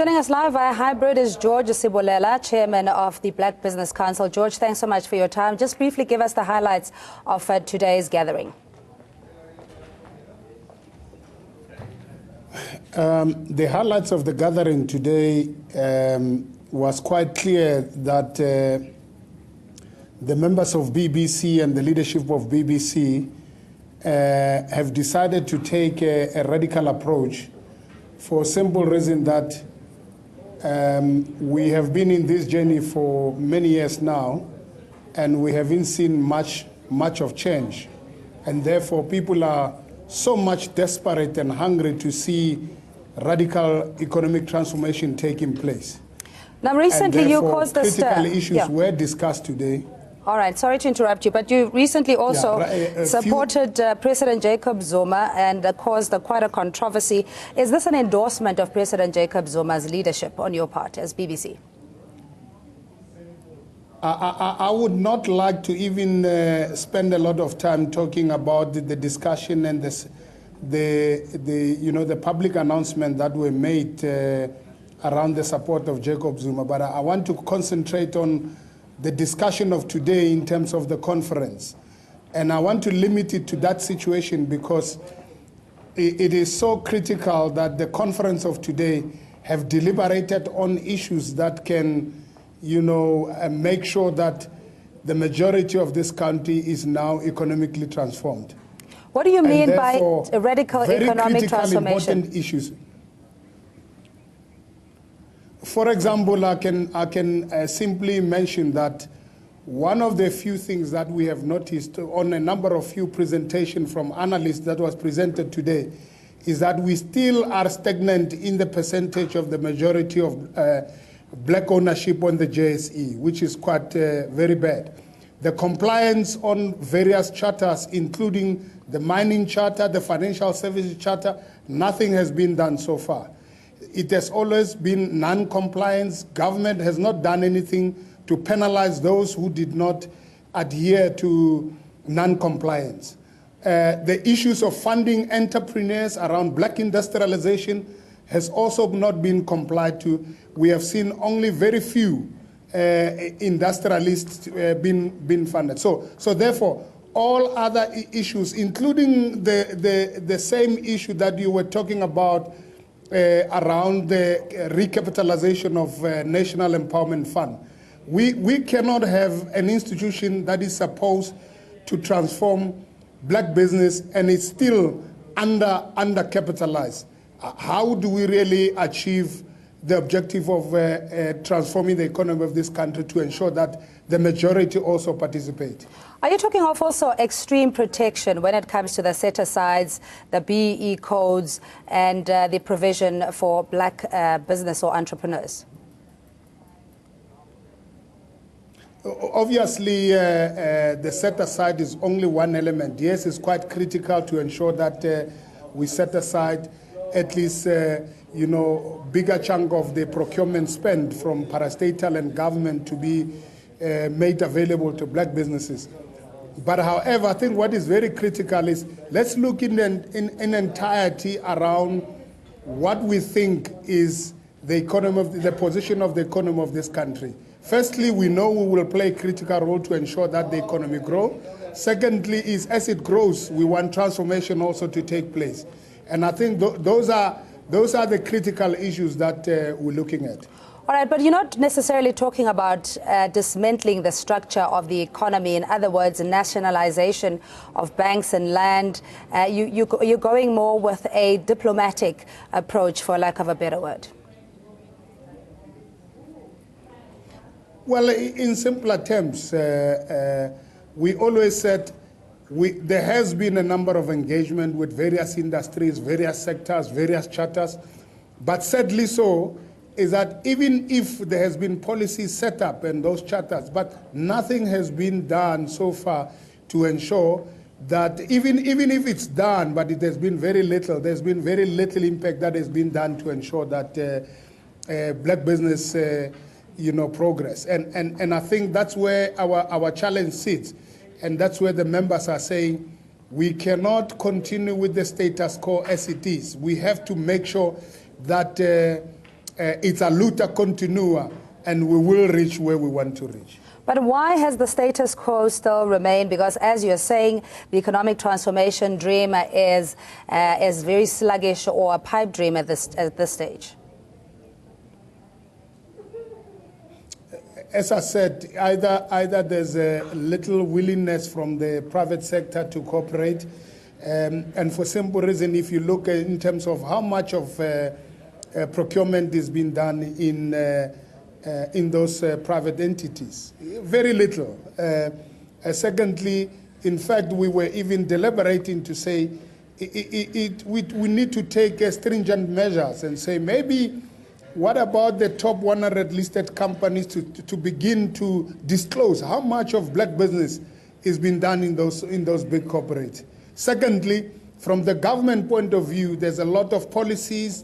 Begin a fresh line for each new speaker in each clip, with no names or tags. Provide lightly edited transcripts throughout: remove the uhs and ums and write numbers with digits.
Joining us live via hybrid is George Sibolela, Chairman of the Black Business Council. George, thanks so much for your time. Just briefly give us the highlights of today's gathering.
The highlights of the gathering today was quite clear that the members of BBC and the leadership of BBC have decided to take a radical approach for a simple reason that we have been in this journey for many years now, and we haven't seen much of change. And therefore, people are so much desperate and hungry to see radical economic transformation taking place.
Now, recently you caused the
critical issues were discussed today.
All right, sorry to interrupt you, but you recently also supported President Jacob Zuma and caused quite a controversy. Is this an endorsement of President Jacob Zuma's leadership on your part as BBC?
I would not like to even spend a lot of time talking about the discussion and the public announcement that were made around the support of Jacob Zuma. But I want to concentrate on the discussion of today in terms of the conference. And I want to limit it to that situation because it is so critical that the conference of today have deliberated on issues that can, make sure that the majority of this country is now economically transformed.
What do you mean by a radical economic transformation?
Important issues. For example, I can simply mention that one of the few things that we have noticed on a number of few presentations from analysts that was presented today is that we still are stagnant in the percentage of the majority of black ownership on the JSE, which is quite very bad. The compliance on various charters, including the mining charter, the financial services charter, nothing has been done so far. It has always been non-compliance. Government has not done anything to penalize those who did not adhere to non-compliance. The issues of funding entrepreneurs around black industrialization has also not been complied to. We have seen only very few industrialists being funded. So therefore, all other issues, including the same issue that you were talking about around the recapitalization of National Empowerment Fund. We cannot have an institution that is supposed to transform black business and is still undercapitalized. How do we really achieve the objective of transforming the economy of this country to ensure that the majority also participate?
Are you talking of also extreme protection when it comes to the set-asides, the BEE codes, and the provision for black business or entrepreneurs?
Obviously, the set-aside is only one element. Yes, it's quite critical to ensure that we set aside at least bigger chunk of the procurement spend from parastatal and government to be made available to black businesses. But however, I think what is very critical is let's look in entirety around what we think is the economy of the position of the economy of this country. Firstly, we know we will play a critical role to ensure that the economy grows. Secondly, is as it grows, we want transformation also to take place. And I think those are the critical issues that we're looking at.
All right, but you're not necessarily talking about dismantling the structure of the economy. In other words, nationalization of banks and land. You're going more with a diplomatic approach, for lack of a better word.
Well, in simpler terms, we always said there has been a number of engagement with various industries, various sectors, various charters, but sadly so, is that even if there has been policies set up in those charters, but nothing has been done so far to ensure that even if it's done, but it has been very little, there's been very little impact that has been done to ensure that black business progress. And I think that's where our challenge sits. And that's where the members are saying we cannot continue with the status quo as it is. We have to make sure that it's a luta continua, and we will reach where we want to reach.
But why has the status quo still remained? Because as you're saying, the economic transformation dream is very sluggish, or a pipe dream at this stage.
As I said, either there's a little willingness from the private sector to cooperate, and for simple reason, if you look in terms of how much of procurement is being done in those private entities, very little. Secondly, in fact, we were even deliberating to say we need to take stringent measures and say maybe what about the top 100 listed companies to begin to disclose how much of black business is being done in those big corporates. Secondly, from the government point of view, there's a lot of policies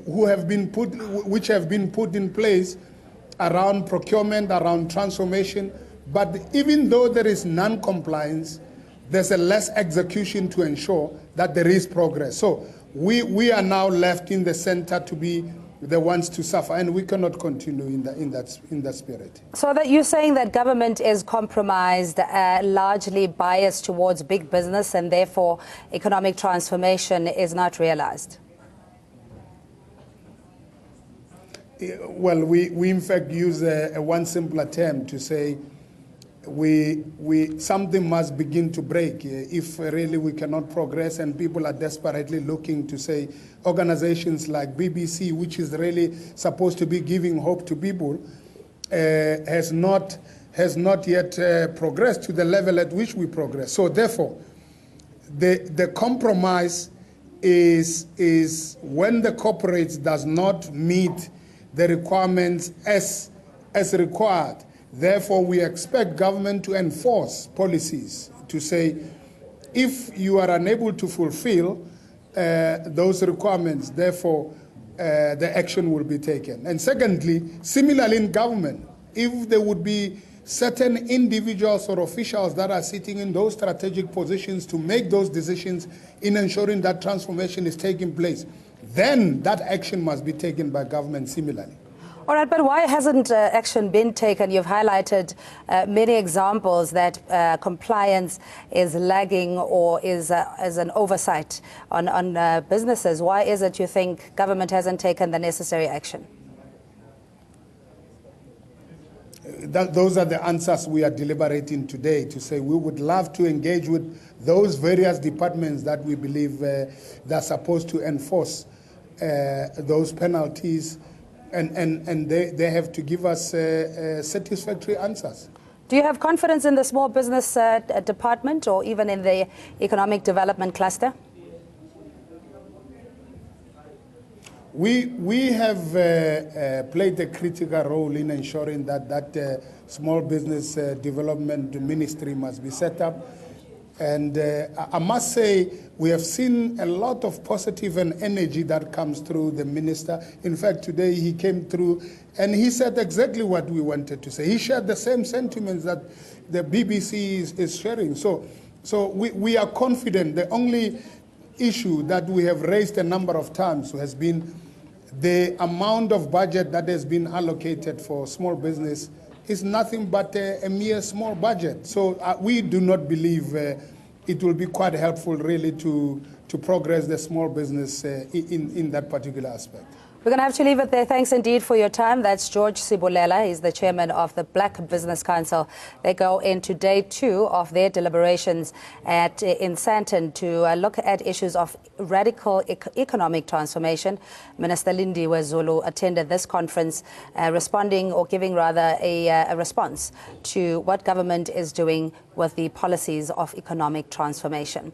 which have been put in place around procurement, around transformation. But even though there is non-compliance, there's a less execution to ensure that there is progress. So we are now left in the center to be the ones to suffer, and we cannot continue in that spirit.
So that you're saying that government is compromised, largely biased towards big business, and therefore economic transformation is not realized?
Well, we in fact use one simpler term to say something must begin to break if really we cannot progress, and people are desperately looking to say organizations like BBC, which is really supposed to be giving hope to people, has not yet progressed to the level at which we progress. So therefore, the compromise is when the corporates does not meet the requirements as required. Therefore, we expect government to enforce policies to say, if you are unable to fulfill those requirements, therefore the action will be taken. And secondly, similarly in government, if there would be certain individuals or officials that are sitting in those strategic positions to make those decisions in ensuring that transformation is taking place, then that action must be taken by government similarly.
All right, but why hasn't action been taken? You've highlighted many examples that compliance is lagging or is an oversight on businesses. Why is it you think government hasn't taken the necessary action?
Those are the answers we are deliberating today, to say we would love to engage with those various departments that we believe they're supposed to enforce those penalties, and they have to give us satisfactory answers.
Do you have confidence in the small business department or even in the economic development cluster?
We have played a critical role in ensuring that small business development ministry must be set up. And I must say, we have seen a lot of positive and energy that comes through the minister. In fact, today he came through and he said exactly what we wanted to say. He shared the same sentiments that the BBC is sharing. So we are confident. The only issue that we have raised a number of times has been the amount of budget that has been allocated for small business is nothing but a mere small budget. So we do not believe it will be quite helpful really to progress the small business in that particular aspect.
We're going to have to leave it there. Thanks indeed for your time. That's George Sibulela. He's the chairman of the Black Business Council. They go into day 2 of their deliberations in Sandton to look at issues of radical economic transformation. Minister Lindiwe Zulu attended this conference, responding or giving rather a response to what government is doing with the policies of economic transformation.